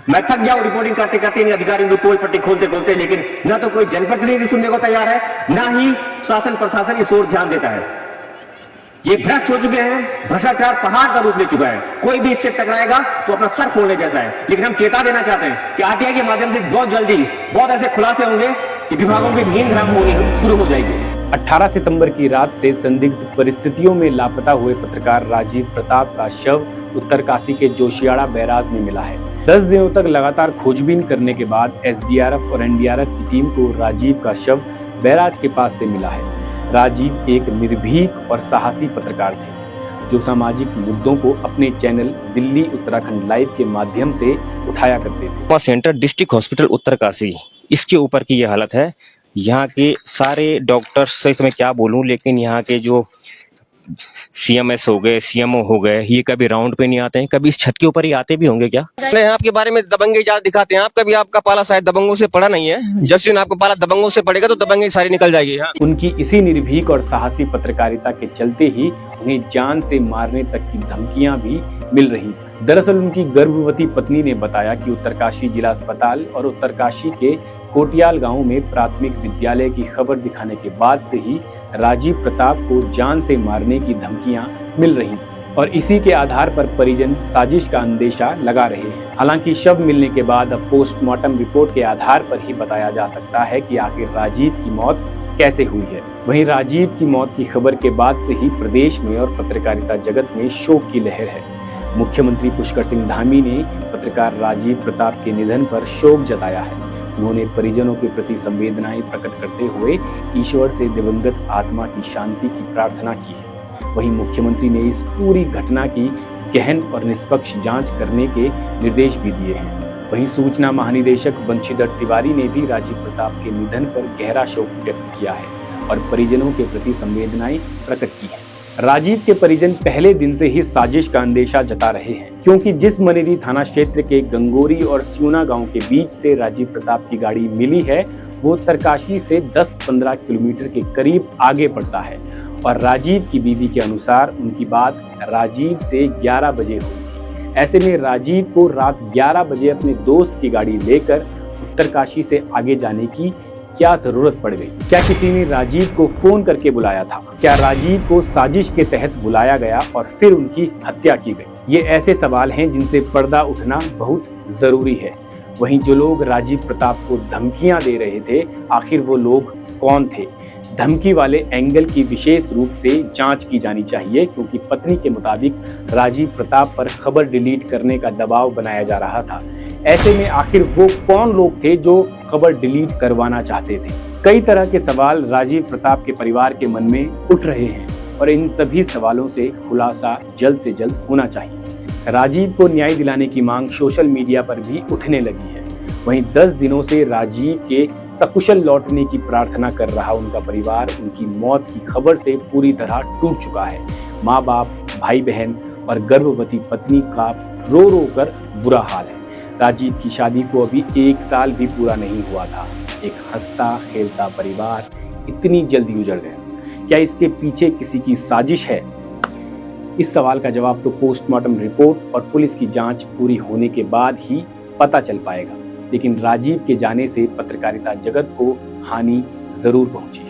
मैं थक गया हूं रिपोर्टिंग करते करते इन अधिकारियों की पोल पट्टी खोलते खोलते, लेकिन न तो कोई जनप्रतिनिधि सुनने को तैयार है, न ही शासन प्रशासन इस ओर ध्यान देता है। ये भ्रष्ट हो चुके हैं, भ्रष्टाचार पहाड़ का रूप ले चुका है। कोई भी इससे टकराएगा तो अपना सर फोड़ने जैसा है। लेकिन हम चेता देना चाहते हैं कि आरटीआई के माध्यम से बहुत जल्दी बहुत ऐसे खुलासे होंगे कि विभागों की नींद हराम होनी शुरू हो जाएगी। 18 सितंबर की रात से संदिग्ध परिस्थितियों में लापता हुए पत्रकार राजीव प्रताप का शव उत्तरकाशी के जोशियाड़ा बैराज में मिला है। 10 दिनों तक लगातार खोजबीन करने के बाद एसडीआरएफ और एनडीआरएफ की टीम को राजीव का शव बैराज के पास से मिला है। राजीव एक निर्भीक और साहसी पत्रकार थे जो सामाजिक मुद्दों को अपने चैनल दिल्ली उत्तराखंड लाइव के माध्यम से उठाया करते थे। सेंटर डिस्ट्रिक्ट हॉस्पिटल उत्तरकाशी, इसके ऊपर की ये हालत है। यहाँ के सारे डॉक्टर्स से मैं क्या बोलूं, लेकिन यहाँ के जो सीएमएस हो गए, सीएमओ हो गए, ये कभी राउंड पे नहीं आते हैं। कभी इस छत के ऊपर ही आते भी होंगे क्या? आपके बारे में दबंगे ज्यादा दिखाते हैं। आप कभी आपका पाला शायद दबंगों से पड़ा नहीं है। जब से आपको पाला दबंगों से पड़ेगा तो दबंगे सारी निकल जाएगी। उनकी इसी निर्भीक और साहसी पत्रकारिता के चलते ही उन्हें जान से मारने तक की धमकियां भी मिल रही थी। दरअसल उनकी गर्भवती पत्नी ने बताया कि उत्तरकाशी जिला अस्पताल और उत्तरकाशी के कोटियाल गांव में प्राथमिक विद्यालय की खबर दिखाने के बाद से ही राजीव प्रताप को जान से मारने की धमकियां मिल रही थी और इसी के आधार पर परिजन साजिश का अंदेशा लगा रहे हैं। हालांकि शव मिलने के बाद अब पोस्टमार्टम रिपोर्ट के आधार पर ही बताया जा सकता है कि आखिर राजीव की मौत कैसे हुई है। वहीं राजीव की मौत की खबर के बाद से ही प्रदेश में और पत्रकारिता जगत में शोक की लहर है। मुख्यमंत्री पुष्कर सिंह धामी ने पत्रकार राजीव प्रताप के निधन पर शोक जताया है। उन्होंने परिजनों के प्रति संवेदनाएं प्रकट करते हुए ईश्वर से दिवंगत आत्मा की शांति की प्रार्थना की है। वहीं मुख्यमंत्री ने इस पूरी घटना की गहन और निष्पक्ष जांच करने के निर्देश भी दिए हैं। वहीं सूचना महानिदेशक बंशीधर तिवारी ने भी राजीव प्रताप के निधन पर गहरा शोक व्यक्त किया है और परिजनों के प्रति संवेदनाएं प्रकट की है। राजीव के परिजन पहले दिन से ही साजिश का अंदेशा जता रहे हैं, क्योंकि जिस मनेरी थाना क्षेत्र के गंगोरी और सियूना गांव के बीच से राजीव प्रताप की गाड़ी मिली है, वो उत्तरकाशी से 10-15 किलोमीटर के करीब आगे पड़ता है और राजीव की बीवी के अनुसार उनकी बात राजीव से 11 बजे हुई। ऐसे में राजीव को रात 11 बजे अपने दोस्त की गाड़ी लेकर उत्तरकाशी से आगे जाने की क्या जरूरत पड़ गई? क्या किसी ने राजीव को फोन करके बुलाया था? क्या राजीव को साजिश के तहत बुलाया गया और फिर उनकी हत्या की गई? ये ऐसे सवाल हैं जिनसे पर्दा उठना बहुत जरूरी है। वहीं जो लोग राजीव प्रताप को धमकियां दे रहे थे, आखिर वो लोग कौन थे? धमकी वाले एंगल की विशेष रूप से जांच की जानी चाहिए, क्योंकि पत्नी के मुताबिक राजीव प्रताप पर खबर डिलीट करने का दबाव बनाया जा रहा था। ऐसे में आखिर वो कौन लोग थे जो खबर डिलीट करवाना चाहते थे? कई तरह के सवाल राजीव प्रताप के परिवार के मन में उठ रहे हैं और इन सभी सवालों से खुलासा जल्द से जल्द होना चाहिए। राजीव को न्याय दिलाने की मांग सोशल मीडिया पर भी उठने लगी है। वहीं 10 दिनों से राजीव के सकुशल लौटने की प्रार्थना कर रहा उनका परिवार उनकी मौत की खबर से पूरी तरह टूट चुका है। माँ बाप, भाई बहन और गर्भवती पत्नी का रो रो कर बुरा हाल है। राजीव की शादी को अभी 1 साल भी पूरा नहीं हुआ था। एक हंसता खेलता परिवार इतनी जल्दी उजड़ गया। क्या इसके पीछे किसी की साजिश है? इस सवाल का जवाब तो पोस्टमार्टम रिपोर्ट और पुलिस की जांच पूरी होने के बाद ही पता चल पाएगा। लेकिन राजीव के जाने से पत्रकारिता जगत को हानि जरूर पहुंची।